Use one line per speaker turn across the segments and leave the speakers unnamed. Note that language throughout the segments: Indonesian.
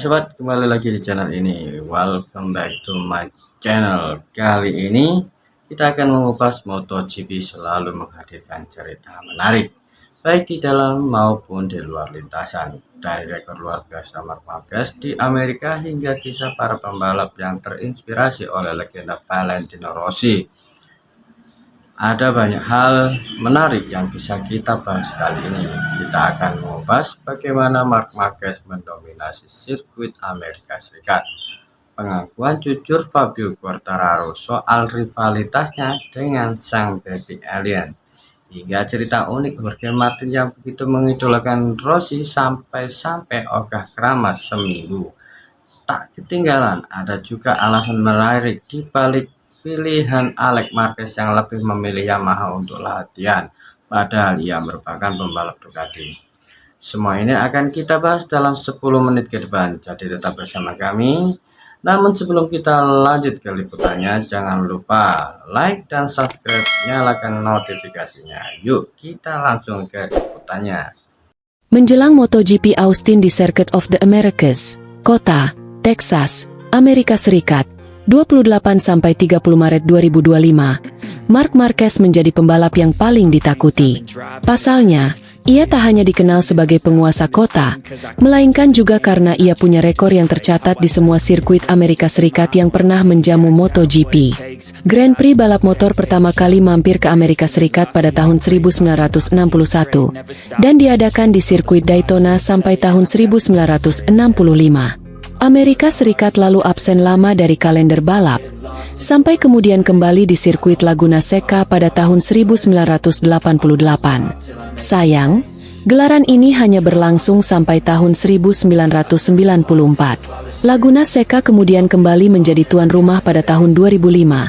sobat, kembali lagi di channel ini. Welcome back to my channel. Kali ini kita akan mengupas MotoGP selalu menghadirkan cerita menarik, baik di dalam maupun di luar lintasan. Dari rekor luar biasa Marc Marquez di Amerika hingga kisah para pembalap yang terinspirasi oleh legenda Valentino Rossi. Ada banyak hal menarik yang bisa kita bahas kali ini. Kita akan mengupas bagaimana Marc Marquez mendominasi sirkuit Amerika Serikat, pengakuan jujur Fabio Quartararo soal rivalitasnya dengan sang baby alien, hingga cerita unik Jorge Martin yang begitu mengidolakan Rossi sampai ogah keramas seminggu. Tak ketinggalan, ada juga alasan menarik di balik pilihan Alex Marquez yang lebih memilih Yamaha untuk latihan, padahal ia merupakan pembalap Ducati. Semua ini akan kita bahas dalam 10 menit ke depan, jadi tetap bersama kami. Namun sebelum kita lanjut ke liputannya, jangan lupa like dan subscribe, nyalakan notifikasinya. Yuk kita langsung ke liputannya.
Menjelang MotoGP Austin di Circuit of the Americas, Kota, Texas, Amerika Serikat, 28-30 Maret 2025, Marc Marquez menjadi pembalap yang paling ditakuti. Pasalnya, ia tak hanya dikenal sebagai penguasa kota, melainkan juga karena ia punya rekor yang tercatat di semua sirkuit Amerika Serikat yang pernah menjamu MotoGP. Grand Prix balap motor pertama kali mampir ke Amerika Serikat pada tahun 1961, dan diadakan di sirkuit Daytona sampai tahun 1965. Amerika Serikat lalu absen lama dari kalender balap, sampai kemudian kembali di sirkuit Laguna Seca pada tahun 1988. Sayang, gelaran ini hanya berlangsung sampai tahun 1994. Laguna Seca kemudian kembali menjadi tuan rumah pada tahun 2005,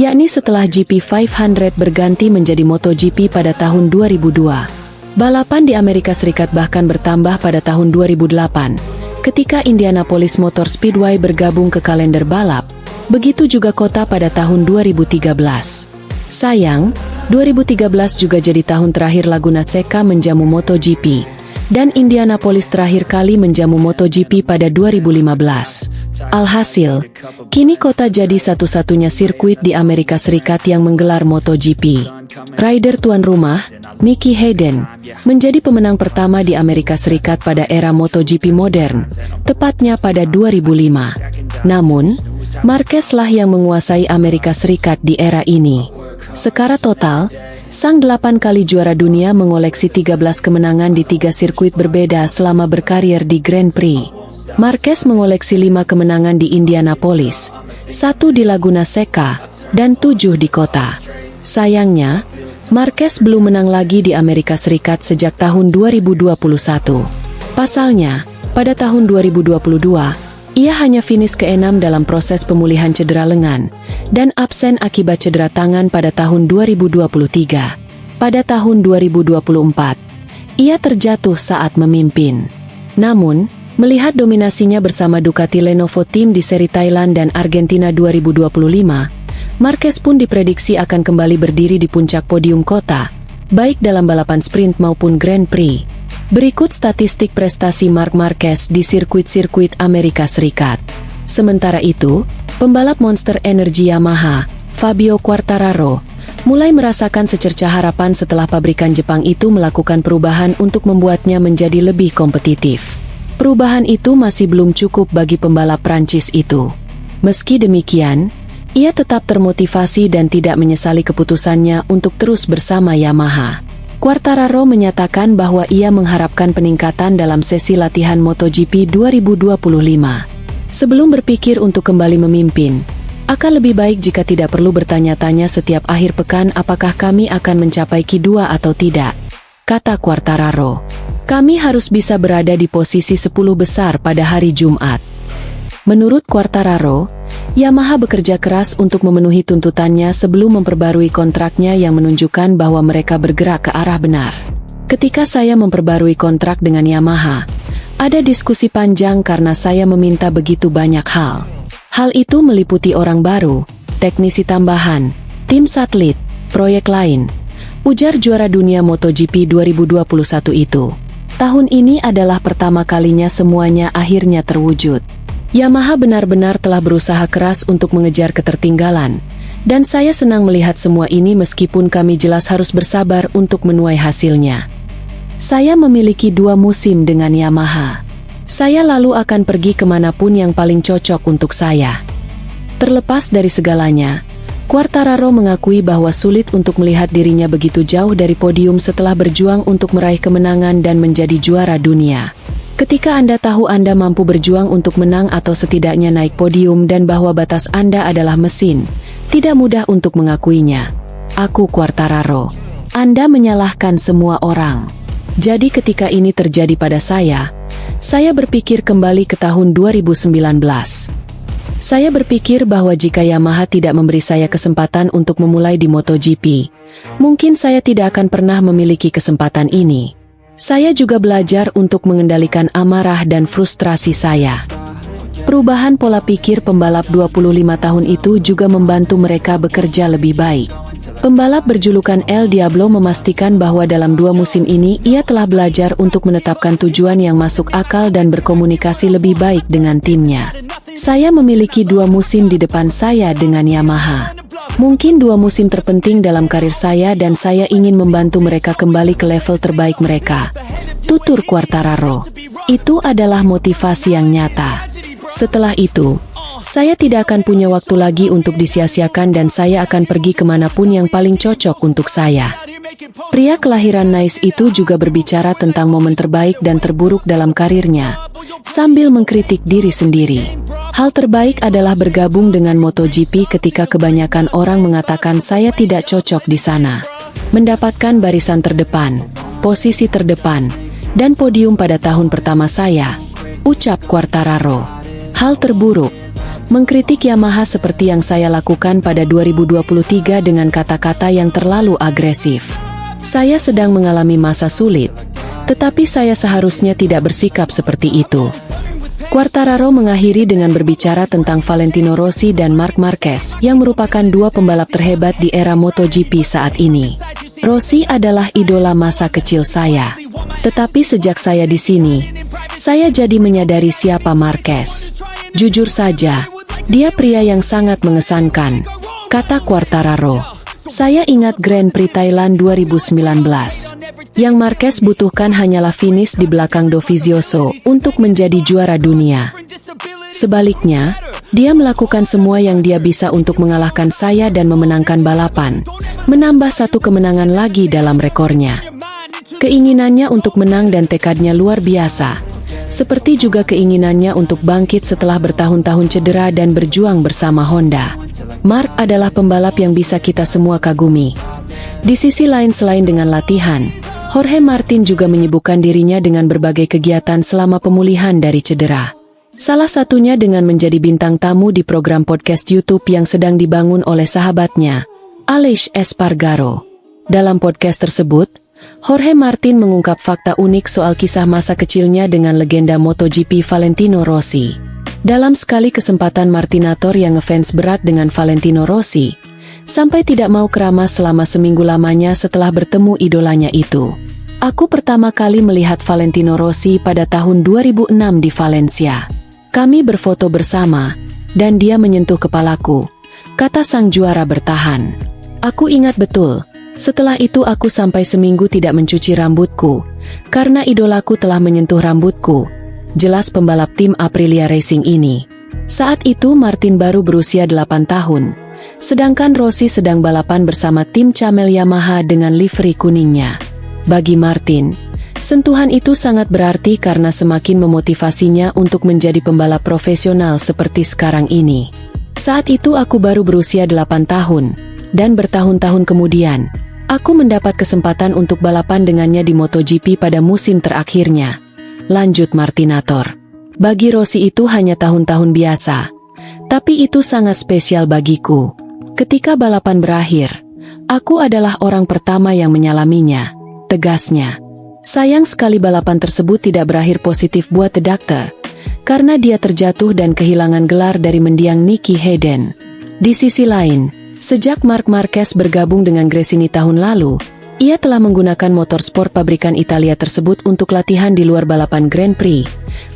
yakni setelah GP 500 berganti menjadi MotoGP pada tahun 2002. Balapan di Amerika Serikat bahkan bertambah pada tahun 2008. Ketika Indianapolis Motor Speedway bergabung ke kalender balap, begitu juga kota pada tahun 2013. Sayang, 2013 juga jadi tahun terakhir Laguna Seca menjamu MotoGP, dan Indianapolis terakhir kali menjamu MotoGP pada 2015. Alhasil, kini kota jadi satu-satunya sirkuit di Amerika Serikat yang menggelar MotoGP. Rider tuan rumah, Nicky Hayden, menjadi pemenang pertama di Amerika Serikat pada era MotoGP modern, tepatnya pada 2005. Namun, Marquez lah yang menguasai Amerika Serikat di era ini. Secara total, sang 8 kali juara dunia mengoleksi 13 kemenangan di 3 sirkuit berbeda selama berkarir di Grand Prix. Marquez mengoleksi 5 kemenangan di Indianapolis, 1 di Laguna Seca, dan 7 di kota. Sayangnya, Marquez belum menang lagi di Amerika Serikat sejak tahun 2021. Pasalnya, pada tahun 2022, ia hanya finish ke-6 dalam proses pemulihan cedera lengan, dan absen akibat cedera tangan pada tahun 2023. Pada tahun 2024, ia terjatuh saat memimpin. Namun, melihat dominasinya bersama Ducati Lenovo Team di seri Thailand dan Argentina 2025, Marquez pun diprediksi akan kembali berdiri di puncak podium kota, baik dalam balapan sprint maupun Grand Prix. Berikut statistik prestasi Marc Marquez di sirkuit-sirkuit Amerika Serikat. Sementara itu, pembalap Monster Energy Yamaha, Fabio Quartararo, mulai merasakan secercah harapan setelah pabrikan Jepang itu melakukan perubahan untuk membuatnya menjadi lebih kompetitif. Perubahan itu masih belum cukup bagi pembalap Prancis itu. Meski demikian, ia tetap termotivasi dan tidak menyesali keputusannya untuk terus bersama Yamaha. Quartararo menyatakan bahwa ia mengharapkan peningkatan dalam sesi latihan MotoGP 2025. Sebelum berpikir untuk kembali memimpin, akan lebih baik jika tidak perlu bertanya-tanya setiap akhir pekan apakah kami akan mencapai Q2 atau tidak, kata Quartararo. Kami harus bisa berada di posisi 10 besar pada hari Jumat. Menurut Quartararo, Yamaha bekerja keras untuk memenuhi tuntutannya sebelum memperbarui kontraknya yang menunjukkan bahwa mereka bergerak ke arah benar. Ketika saya memperbarui kontrak dengan Yamaha, ada diskusi panjang karena saya meminta begitu banyak hal. Hal itu meliputi orang baru, teknisi tambahan, tim satelit, proyek lain, ujar juara dunia MotoGP 2021 itu. Tahun ini adalah pertama kalinya semuanya akhirnya terwujud. Yamaha benar-benar telah berusaha keras untuk mengejar ketertinggalan, dan saya senang melihat semua ini meskipun kami jelas harus bersabar untuk menuai hasilnya. Saya memiliki 2 musim dengan Yamaha. Saya lalu akan pergi kemanapun yang paling cocok untuk saya. Terlepas dari segalanya, Quartararo mengakui bahwa sulit untuk melihat dirinya begitu jauh dari podium setelah berjuang untuk meraih kemenangan dan menjadi juara dunia. Ketika Anda tahu Anda mampu berjuang untuk menang atau setidaknya naik podium dan bahwa batas Anda adalah mesin, tidak mudah untuk mengakuinya. Aku Quartararo. Anda menyalahkan semua orang. Jadi ketika ini terjadi pada saya berpikir kembali ke tahun 2019. Saya berpikir bahwa jika Yamaha tidak memberi saya kesempatan untuk memulai di MotoGP, mungkin saya tidak akan pernah memiliki kesempatan ini. Saya juga belajar untuk mengendalikan amarah dan frustrasi saya. Perubahan pola pikir pembalap 25 tahun itu juga membantu mereka bekerja lebih baik. Pembalap berjulukan El Diablo memastikan bahwa dalam 2 musim ini ia telah belajar untuk menetapkan tujuan yang masuk akal dan berkomunikasi lebih baik dengan timnya. Saya memiliki 2 musim di depan saya dengan Yamaha. Mungkin 2 musim terpenting dalam karir saya dan saya ingin membantu mereka kembali ke level terbaik mereka. Tutur Quartararo. Itu adalah motivasi yang nyata. Setelah itu, saya tidak akan punya waktu lagi untuk disia-siakan dan saya akan pergi kemanapun yang paling cocok untuk saya. Pria kelahiran Nice itu juga berbicara tentang momen terbaik dan terburuk dalam karirnya, sambil mengkritik diri sendiri. Hal terbaik adalah bergabung dengan MotoGP ketika kebanyakan orang mengatakan saya tidak cocok di sana. Mendapatkan barisan terdepan, posisi terdepan, dan podium pada tahun pertama saya, ucap Quartararo. Hal terburuk, mengkritik Yamaha seperti yang saya lakukan pada 2023 dengan kata-kata yang terlalu agresif. Saya sedang mengalami masa sulit, tetapi saya seharusnya tidak bersikap seperti itu. Quartararo mengakhiri dengan berbicara tentang Valentino Rossi dan Marc Marquez yang merupakan 2 pembalap terhebat di era MotoGP saat ini. Rossi adalah idola masa kecil saya. Tetapi sejak saya di sini, saya jadi menyadari siapa Marquez. Jujur saja, dia pria yang sangat mengesankan, kata Quartararo. Saya ingat Grand Prix Thailand 2019. Yang Marquez butuhkan hanyalah finish di belakang Dovizioso untuk menjadi juara dunia. Sebaliknya, dia melakukan semua yang dia bisa untuk mengalahkan saya dan memenangkan balapan, menambah 1 kemenangan lagi dalam rekornya. Keinginannya untuk menang dan tekadnya luar biasa, seperti juga keinginannya untuk bangkit setelah bertahun-tahun cedera dan berjuang bersama Honda. Marc adalah pembalap yang bisa kita semua kagumi. Di sisi lain selain dengan latihan, Jorge Martin juga menyibukkan dirinya dengan berbagai kegiatan selama pemulihan dari cedera. Salah satunya dengan menjadi bintang tamu di program podcast YouTube yang sedang dibangun oleh sahabatnya, Aleix Espargaro. Dalam podcast tersebut, Jorge Martin mengungkap fakta unik soal kisah masa kecilnya dengan legenda MotoGP Valentino Rossi. Dalam sekali kesempatan Martinator yang ngefans berat dengan Valentino Rossi, sampai tidak mau keramas selama seminggu lamanya setelah bertemu idolanya itu. Aku pertama kali melihat Valentino Rossi pada tahun 2006 di Valencia. Kami berfoto bersama, dan dia menyentuh kepalaku, kata sang juara bertahan. Aku ingat betul, setelah itu aku sampai seminggu tidak mencuci rambutku, karena idolaku telah menyentuh rambutku, jelas pembalap tim Aprilia Racing ini. Saat itu Martin baru berusia 8 tahun, sedangkan Rossi sedang balapan bersama tim Camel Yamaha dengan livery kuningnya. Bagi Martin, sentuhan itu sangat berarti karena semakin memotivasinya untuk menjadi pembalap profesional seperti sekarang ini. Saat itu aku baru berusia 8 tahun, dan bertahun-tahun kemudian, aku mendapat kesempatan untuk balapan dengannya di MotoGP pada musim terakhirnya. Lanjut Martinator. Bagi Rossi itu hanya tahun-tahun biasa, tapi itu sangat spesial bagiku. Ketika balapan berakhir, aku adalah orang pertama yang menyalaminya, tegasnya. Sayang sekali balapan tersebut tidak berakhir positif buat The Doctor, karena dia terjatuh dan kehilangan gelar dari mendiang Nicky Hayden. Di sisi lain, sejak Marc Marquez bergabung dengan Gresini tahun lalu, Ia telah menggunakan motor sport pabrikan Italia tersebut untuk latihan di luar balapan Grand Prix,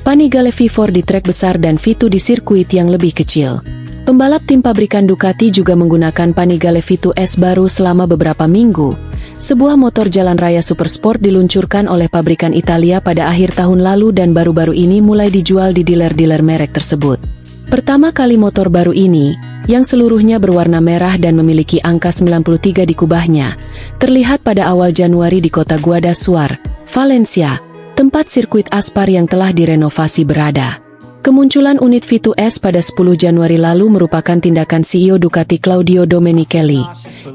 Panigale V4 di trek besar dan V2 di sirkuit yang lebih kecil. Pembalap tim pabrikan Ducati juga menggunakan Panigale V2S baru selama beberapa minggu. Sebuah motor jalan raya super sport diluncurkan oleh pabrikan Italia pada akhir tahun lalu dan baru-baru ini mulai dijual di dealer-dealer merek tersebut. Pertama kali motor baru ini, yang seluruhnya berwarna merah dan memiliki angka 93 di kubahnya, terlihat pada awal Januari di kota Guadassuar, Valencia, tempat sirkuit Aspar yang telah direnovasi berada. Kemunculan unit V2S pada 10 Januari lalu merupakan tindakan CEO Ducati Claudio Domenichelli,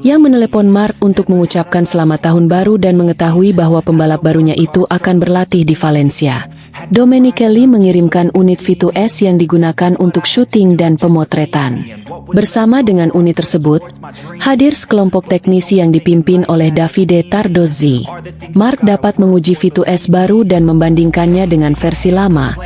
yang menelepon Marc untuk mengucapkan selamat tahun baru dan mengetahui bahwa pembalap barunya itu akan berlatih di Valencia. Domenichelli mengirimkan unit V2S yang digunakan untuk syuting dan pemotretan. Bersama dengan unit tersebut, hadir sekelompok teknisi yang dipimpin oleh Davide Tardozzi. Marc dapat menguji V2S baru dan membandingkannya dengan versi lama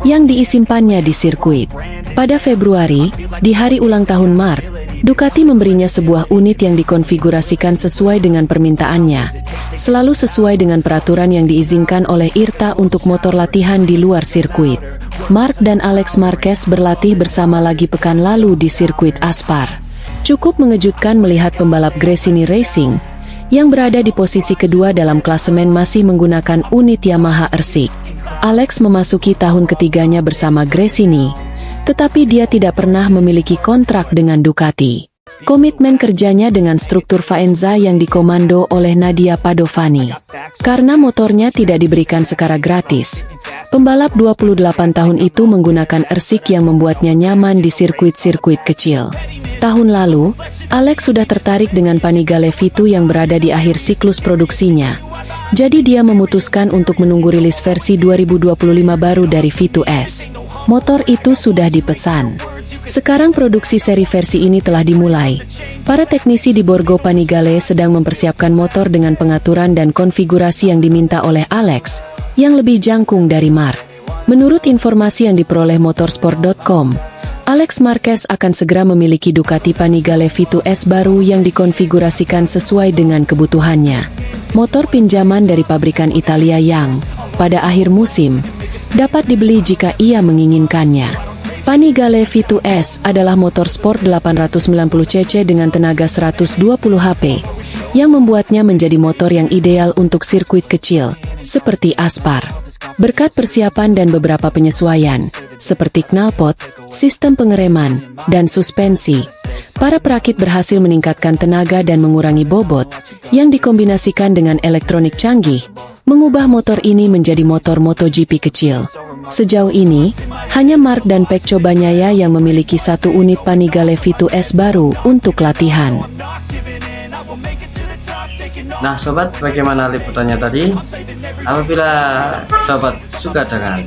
yang disimpannya di sirkuit. Pada Februari, di hari ulang tahun Marc, Ducati memberinya sebuah unit yang dikonfigurasikan sesuai dengan permintaannya, selalu sesuai dengan peraturan yang diizinkan oleh IRTA untuk motor latihan di luar sirkuit. Marc dan Alex Marquez berlatih bersama lagi pekan lalu di sirkuit Aspar. Cukup mengejutkan melihat pembalap Gresini Racing, yang berada di posisi kedua dalam klasemen masih menggunakan unit Yamaha RC. Alex memasuki tahun ketiganya bersama Gresini, tetapi dia tidak pernah memiliki kontrak dengan Ducati. Komitmen kerjanya dengan struktur Faenza yang dikomando oleh Nadia Padovani. Karena motornya tidak diberikan secara gratis, pembalap 28 tahun itu menggunakan ersik yang membuatnya nyaman di sirkuit-sirkuit kecil. Tahun lalu, Alex sudah tertarik dengan Panigale V2 yang berada di akhir siklus produksinya. Jadi dia memutuskan untuk menunggu rilis versi 2025 baru dari V2S. Motor itu sudah dipesan. Sekarang produksi seri versi ini telah dimulai. Para teknisi di Borgo Panigale sedang mempersiapkan motor dengan pengaturan dan konfigurasi yang diminta oleh Alex, yang lebih jangkung dari Marc. Menurut informasi yang diperoleh motorsport.com, Alex Marquez akan segera memiliki Ducati Panigale V2S baru yang dikonfigurasikan sesuai dengan kebutuhannya. Motor pinjaman dari pabrikan Italia yang, pada akhir musim, dapat dibeli jika ia menginginkannya. Panigale V2S adalah motor sport 890cc dengan tenaga 120 HP, yang membuatnya menjadi motor yang ideal untuk sirkuit kecil, seperti Aspar. Berkat persiapan dan beberapa penyesuaian, seperti knalpot, sistem pengereman, dan suspensi, para perakit berhasil meningkatkan tenaga dan mengurangi bobot, yang dikombinasikan dengan elektronik canggih, mengubah motor ini menjadi motor MotoGP kecil. Sejauh ini, hanya Marc dan Pecco Bagnaia yang memiliki satu unit Panigale V2S baru untuk latihan.
Nah sobat, bagaimana liputannya tadi? Apabila sobat suka dengan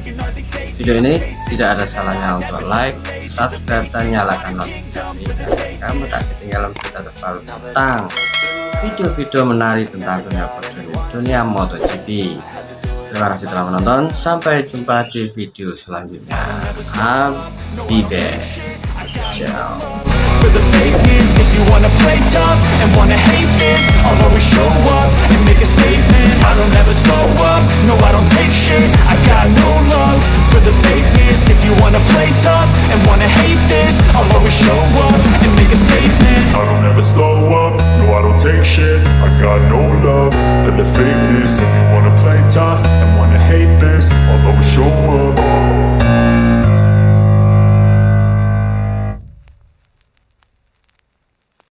video ini, tidak ada salahnya untuk like, subscribe, dan nyalakan notifikasi agar kamu tak ketinggalan berita terbaru tentang video-video menarik tentang dunia MotoGP. Terima kasih telah menonton, sampai jumpa di video selanjutnya. I'll be back. Ciao.
For the fakeness, if you wanna play tough and wanna hate this, I'll always show up and make a statement. I don't ever slow up, no I don't take shit, I got no love for the fakeness. If you wanna play tough and wanna hate this, I'll always show up and make a statement. I don't ever slow up, no I don't take shit, I got no love for the fakeness. If you